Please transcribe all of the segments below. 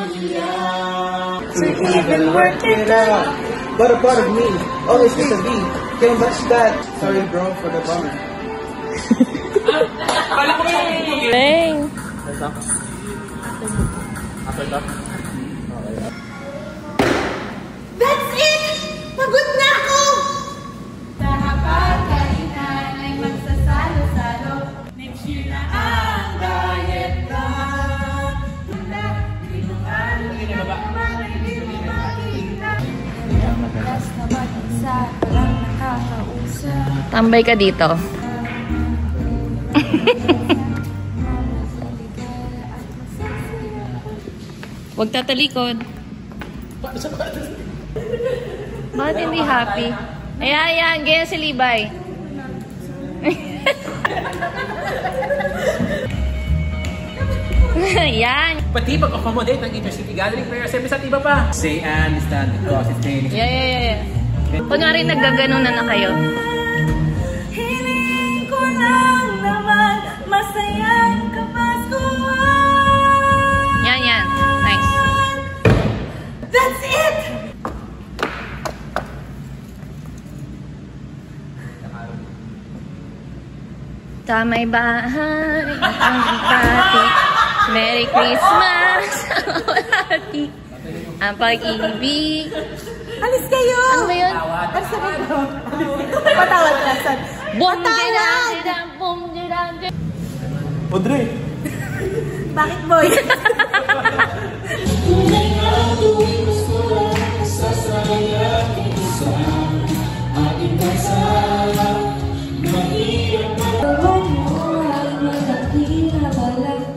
To even work it out. But a part of me always used to be. Can't match that. Sorry bro for the bummer. Bang! That's it! Pagod na ako! Sa hapag-kainan ay magsasalo-salo. Next year na ang diet ka. Tunda, binukan, madalas na mag-isa, walang nakakausap. Tambay ka dito. Huwag tatalikod. Bakit hindi happy? Ayan, ganyan si Libay. Yan. Pati pag-accommodate ng intercity gathering pero sa iba pa. Say understand the process training. Yeah. Kunwari naggaganon na kayo. Hiling ko lang naman, masayang Kapaskuhan. Yan. Nice. That's it! Sa may bahay, ang pati. Merry Christmas! Ang pag-ibig. Alis kayo! Ano ba yun? Ano sabi ko? Patawad ka, San. Boom, Audrey! Bakit, boy?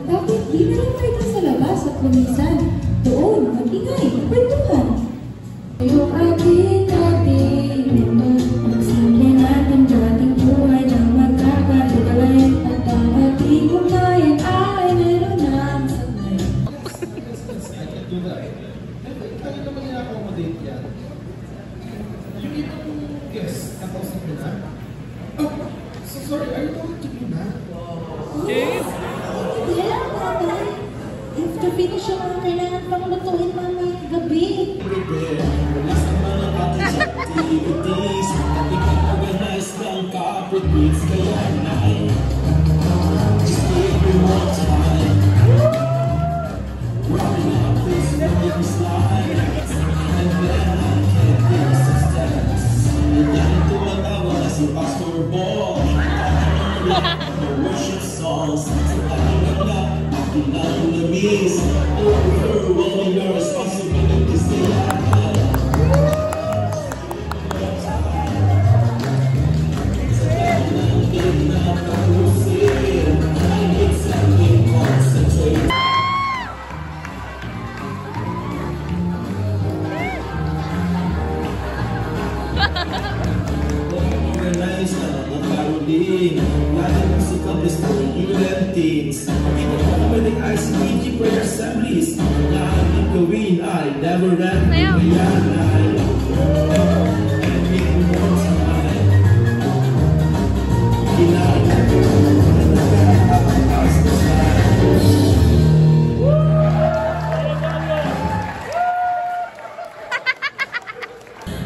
Dapat di na lang kayo sa labas at lumisan. Doon, mag-ingay, kwentuhan. Yung ating naman, ang simple natin dating buhay na magkakaligalay. At ang ating ugnayan ay meron ng sablay. Kaya naman i-accommodate yan. Yung ibang guest, nakausap mo na? Oh, so sorry, are you going to be mad? Yeah, tatay. After finish yung mga kailangan pang lutuin mamayang gabi.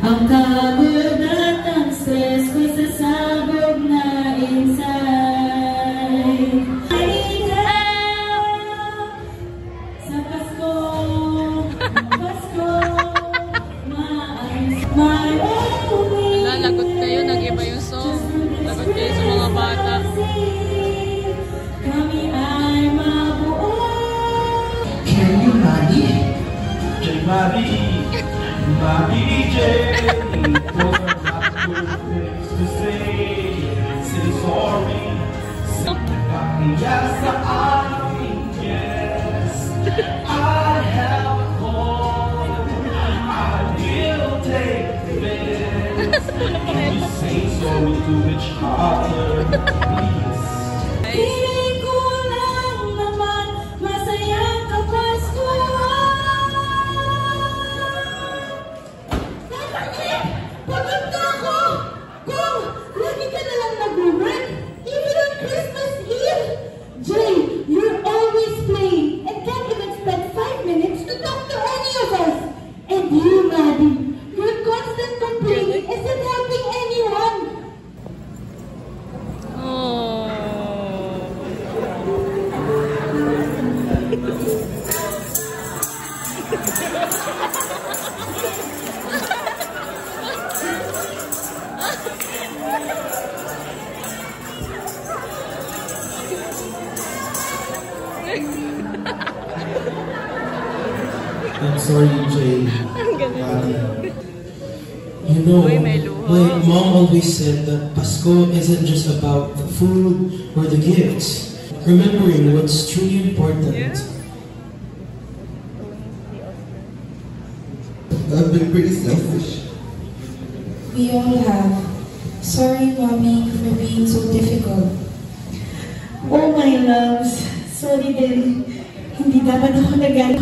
Ang kabalat ng stress ko'y sasabog na inside. Sa Pasko, Lagot kayo, nag-iba yung song. Lagot kayo sa mga bata. Kami ay mabuo. Can you marry? J. Marie, Marie J. For not good things to say, say sorry. Kaya sa aking yes, I have called. I will take this. Can you say so to each other, please? Piling ko lang naman, masayang Kapaskuhan. Bakit? Pagod na ako! Kung lagi ka na lang nag-run, even on Christmas Eve. Jay, you're always playing and can't even spend 5 minutes to talk I'm sorry, Jay. You know, Uy, may luha. my mom always said that Pasko isn't just about the food or the gifts. Remembering what's truly important. I've been pretty selfish. We all have. Sorry, Mommy, for being so difficult. Oh my loves, sorry din. Hindi dapat ako nagalit.